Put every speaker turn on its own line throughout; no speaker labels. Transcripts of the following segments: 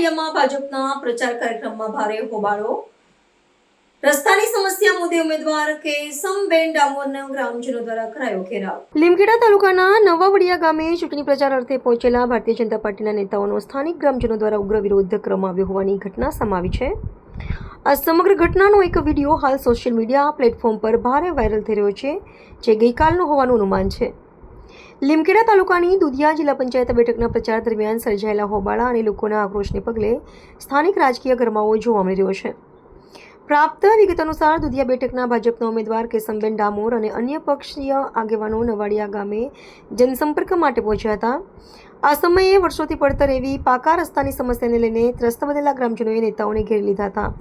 વડિયામાં ભાજપના પ્રચાર કાર્યક્રમમાં ભારે હોબાળો. રસ્તાની સમસ્યા મુદ્દે ઉમેદવાર કેસમબેન ડામોરના ગ્રામજનો દ્વારા કરાયો ઘેરાવ. લીમખેડા તાલુકાના નવા વડિયા ગામે ચૂંટણી પ્રચાર અર્થે પહોંચેલા ભારતીય જનતા પાર્ટીના નેતાઓનો સ્થાનિક ગ્રામજનો દ્વારા ઉગ્ર વિરોધ કરવામાં આવ્યો હોવાની ઘટના સામે આવી છે. આ સમગ્ર ઘટનાનો એક વિડીયો હાલ સોશિયલ મીડિયા પ્લેટફોર્મ પર ભારે વાયરલ થઈ રહ્યો છે, જે ગઈકાલનો હોવાનું અનુમાન છે. લીમખેડા તાલુકાની દુધિયા જિલ્લા પંચાયત બેઠકના પ્રચાર દરમિયાન સર્જાયેલા હોબાળા અને લોકોના આક્રોશને પગલે સ્થાનિક રાજકીય ગરમાવો જોવા મળી રહ્યો છે. પ્રાપ્ત વિગત અનુસાર દુધિયા બેઠકના ભાજપના ઉમેદવાર કેસમબેન ડામોર અને અન્ય પક્ષીય આગેવાનો નવાડિયા ગામે જનસંપર્ક માટે પહોંચ્યા હતા. આ સમયે વર્ષોથી પડતર એવી પાકા રસ્તાની સમસ્યાને લઈને ત્રસ્ત બનેલા ગ્રામજનોએ નેતાઓને ઘેરી લીધા હતા.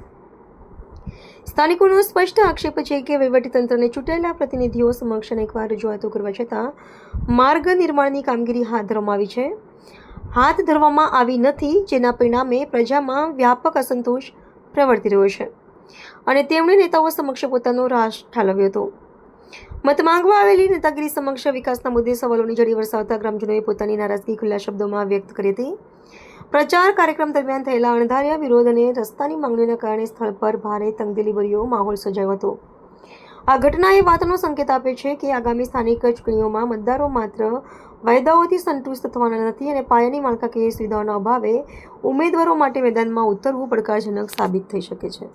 સ્થાનિકોનો સ્પષ્ટ આક્ષેપ છે કે વહીવટીતંત્રને ચૂંટાયેલા પ્રતિનિધિઓ સમક્ષ અનેકવાર રજૂઆતો કરવા છતાં માર્ગ નિર્માણની કામગીરી હાથ ધરવામાં આવી નથી, જેના પરિણામે પ્રજામાં વ્યાપક અસંતોષ પ્રવર્તી રહ્યો છે અને તેમણે નેતાઓ સમક્ષ પોતાનો રાશ ઠાલવ્યો હતો. મત માંગવા આવેલી નેતાગીરી સમક્ષ વિકાસના મુદ્દે સવાલોની ઝડી વરસાવતા ગ્રામજનોએ પોતાની નારાજગી ખુલ્લા શબ્દોમાં વ્યક્ત કરી હતી. પ્રચાર કાર્યક્રમ દરમિયાન થયેલા અણધાર્યા વિરોધ અને રસ્તાની માંગણીના કારણે સ્થળ પર ભારે તંગદિલીભર્યો માહોલ સર્જાયો હતો. આ ઘટના એ વાતનો સંકેત આપે છે કે આગામી સ્થાનિક ચૂંટણીઓમાં મતદારો માત્ર વાયદાઓથી સંતુષ્ટ થવાના નથી અને પાયાની માળખાકીય સુવિધાઓના અભાવે ઉમેદવારો માટે મેદાનમાં ઉતરવું પડકારજનક સાબિત થઈ શકે છે.